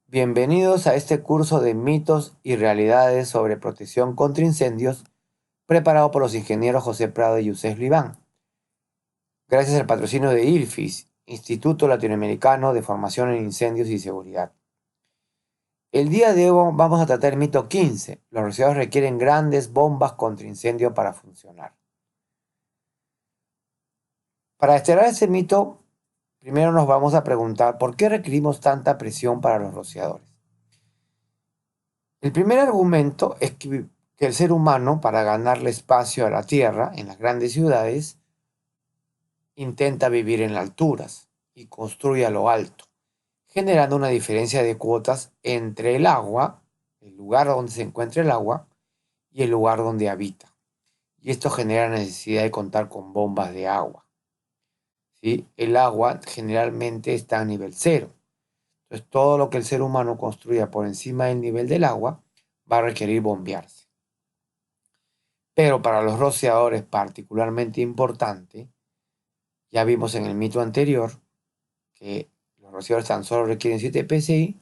Bienvenidos a este curso de mitos y realidades sobre protección contra incendios, preparado por los ingenieros José Prado y Yusef Liván, gracias al patrocinio de ILFIS, Instituto Latinoamericano de Formación en Incendios y Seguridad. El día de hoy vamos a tratar el mito 15. Los rociadores requieren grandes bombas contra incendio para funcionar. Para desterrar ese mito, primero nos vamos a preguntar por qué requerimos tanta presión para los rociadores. El primer argumento es que el ser humano, para ganarle espacio a la Tierra en las grandes ciudades, intenta vivir en las alturas y construye a lo alto, generando una diferencia de cuotas entre el agua, el lugar donde se encuentra el agua, y el lugar donde habita. Y esto genera necesidad de contar con bombas de agua. ¿Sí? El agua generalmente está a nivel cero. Entonces, todo lo que el ser humano construya por encima del nivel del agua va a requerir bombearse. Pero para los rociadores particularmente importante, ya vimos en el mito anterior que los rociadores tan solo requieren 7 psi,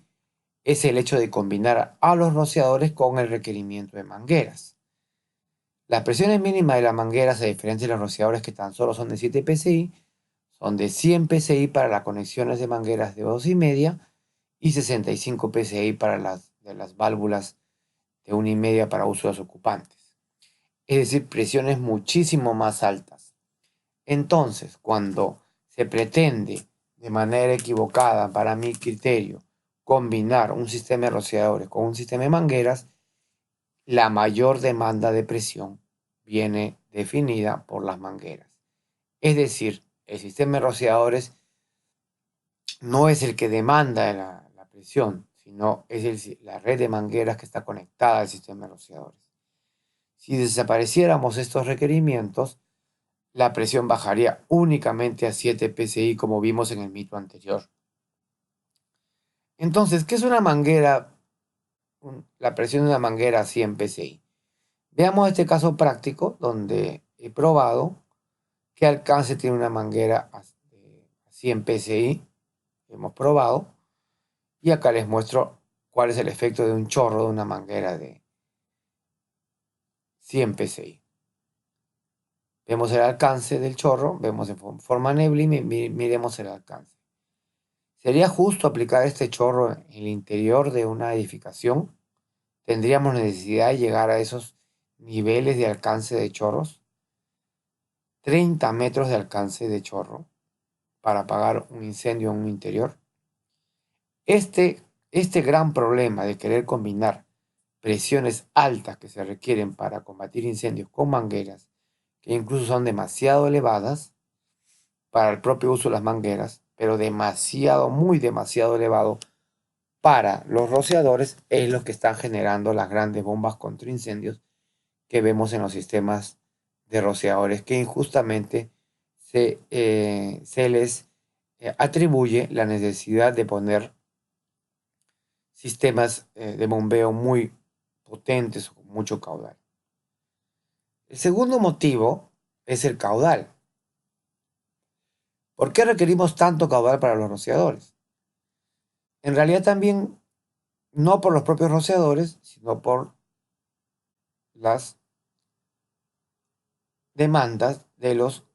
es el hecho de combinar a los rociadores con el requerimiento de mangueras. Las presiones mínimas de las mangueras, a diferencia de los rociadores que tan solo son de 7 psi, son de 100 psi para las conexiones de mangueras de 2,5 y 65 psi para las válvulas de 1,5 para uso de los ocupantes. Es decir, presiones muchísimo más altas. Entonces, cuando se pretende de manera equivocada, para mi criterio, combinar un sistema de rociadores con un sistema de mangueras, la mayor demanda de presión viene definida por las mangueras. Es decir, el sistema de rociadores no es el que demanda la presión, sino es la red de mangueras que está conectada al sistema de rociadores. Si desapareciéramos estos requerimientos, la presión bajaría únicamente a 7 psi, como vimos en el mito anterior. Entonces, ¿qué es una manguera? La presión de una manguera a 100 psi. Veamos este caso práctico donde he probado qué alcance tiene una manguera a 100 psi. Hemos probado. Y acá les muestro cuál es el efecto de un chorro de una manguera de 100 psi. Vemos el alcance del chorro, vemos en forma neblina y miremos el alcance. ¿Sería justo aplicar este chorro en el interior de una edificación? ¿Tendríamos necesidad de llegar a esos niveles de alcance de chorros? 30 metros de alcance de chorro para apagar un incendio en un interior. Este gran problema de querer combinar presiones altas que se requieren para combatir incendios con mangueras, que incluso son demasiado elevadas para el propio uso de las mangueras, pero demasiado, muy demasiado elevado para los rociadores, es lo que están generando las grandes bombas contra incendios que vemos en los sistemas de rociadores, que injustamente se les atribuye la necesidad de poner sistemas de bombeo muy potentes o con mucho caudal. El segundo motivo es el caudal. ¿Por qué requerimos tanto caudal para los rociadores? En realidad también no por los propios rociadores, sino por las demandas de los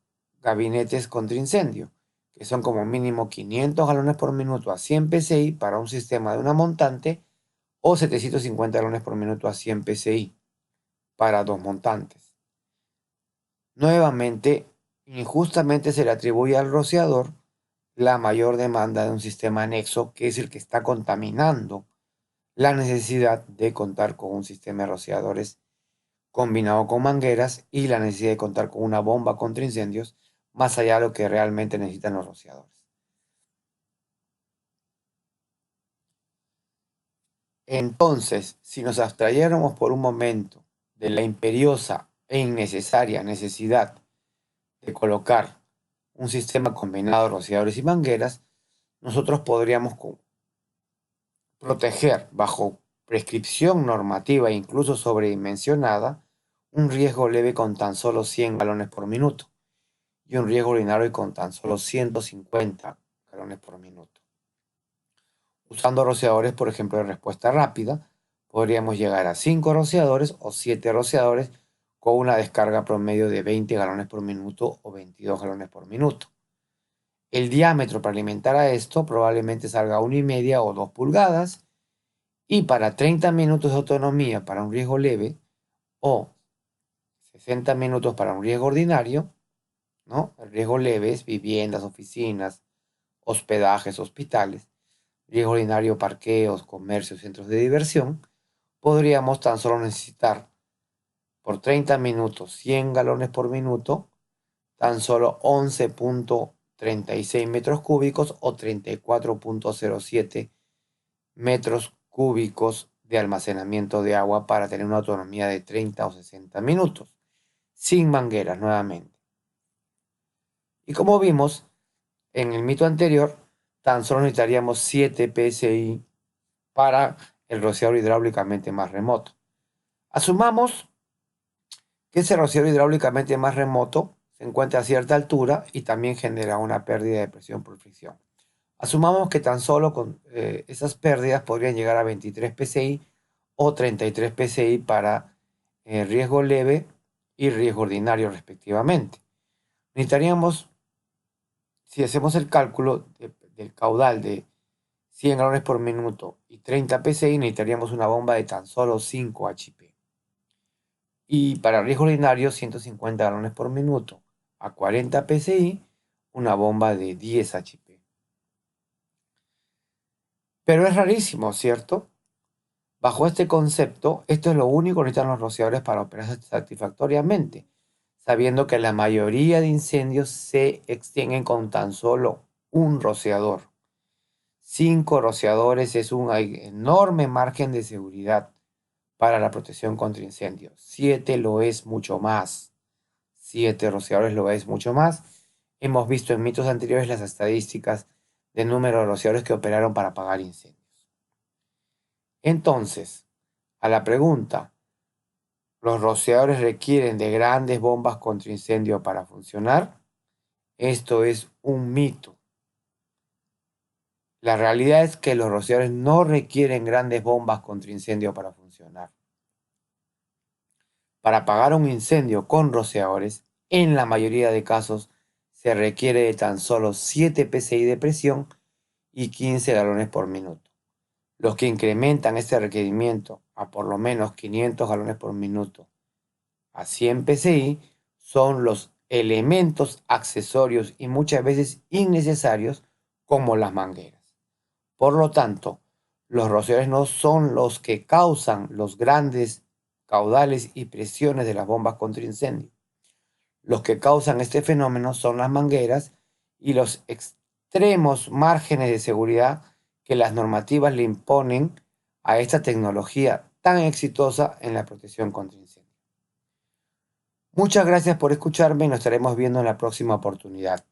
gabinetes contra incendio, que son como mínimo 500 galones por minuto a 100 psi para un sistema de una montante o 750 galones por minuto a 100 psi para dos montantes. Nuevamente, injustamente se le atribuye al rociador la mayor demanda de un sistema anexo, que es el que está contaminando la necesidad de contar con un sistema de rociadores combinado con mangueras y la necesidad de contar con una bomba contra incendios, más allá de lo que realmente necesitan los rociadores. Entonces, si nos abstrayéramos por un momento de la imperiosa e innecesaria necesidad de colocar un sistema combinado de rociadores y mangueras, nosotros podríamos proteger bajo prescripción normativa e incluso sobredimensionada un riesgo leve con tan solo 100 galones por minuto y un riesgo ordinario con tan solo 150 galones por minuto. Usando rociadores, por ejemplo, de respuesta rápida, podríamos llegar a 5 rociadores o 7 rociadores con una descarga promedio de 20 galones por minuto o 22 galones por minuto. El diámetro para alimentar a esto probablemente salga 1,5 o 2 pulgadas, y para 30 minutos de autonomía para un riesgo leve o 60 minutos para un riesgo ordinario, ¿no? El riesgo leve es viviendas, oficinas, hospedajes, hospitales. Riesgo ordinario, parqueos, comercios, centros de diversión. Podríamos tan solo necesitar por 30 minutos 100 galones por minuto, tan solo 11,36 metros cúbicos o 34,07 metros cúbicos de almacenamiento de agua para tener una autonomía de 30 o 60 minutos, sin mangueras nuevamente. Y como vimos en el mito anterior, tan solo necesitaríamos 7 PSI para el rociador hidráulicamente más remoto. Asumamos que ese rociador hidráulicamente más remoto se encuentra a cierta altura y también genera una pérdida de presión por fricción. Asumamos que tan solo con esas pérdidas podrían llegar a 23 PSI o 33 PSI para riesgo leve y riesgo ordinario respectivamente. Necesitaríamos, si hacemos el cálculo del caudal de 100 galones por minuto y 30 PSI, necesitaríamos una bomba de tan solo 5 HP. Y para riesgo ordinario, 150 galones por minuto a 40 PSI, una bomba de 10 HP. Pero es rarísimo, ¿cierto? Bajo este concepto, esto es lo único que necesitan los rociadores para operar satisfactoriamente, sabiendo que la mayoría de incendios se extinguen con tan solo un rociador. 5 rociadores es un enorme margen de seguridad para la protección contra incendios. 7 lo es mucho más. 7 rociadores lo es mucho más. Hemos visto en mitos anteriores las estadísticas del número de rociadores que operaron para apagar incendios. Entonces, a la pregunta, ¿los rociadores requieren de grandes bombas contra incendio para funcionar? Esto es un mito. La realidad es que los rociadores no requieren grandes bombas contra incendio para funcionar. Para apagar un incendio con rociadores, en la mayoría de casos, se requiere de tan solo 7 PSI de presión y 15 galones por minuto. Los que incrementan este requerimiento a por lo menos 500 galones por minuto a 100 PSI son los elementos accesorios y muchas veces innecesarios como las mangueras. Por lo tanto, los rociadores no son los que causan los grandes caudales y presiones de las bombas contra incendio. Los que causan este fenómeno son las mangueras y los extremos márgenes de seguridad que las normativas le imponen a esta tecnología tan exitosa en la protección contra incendios. Muchas gracias por escucharme y nos estaremos viendo en la próxima oportunidad.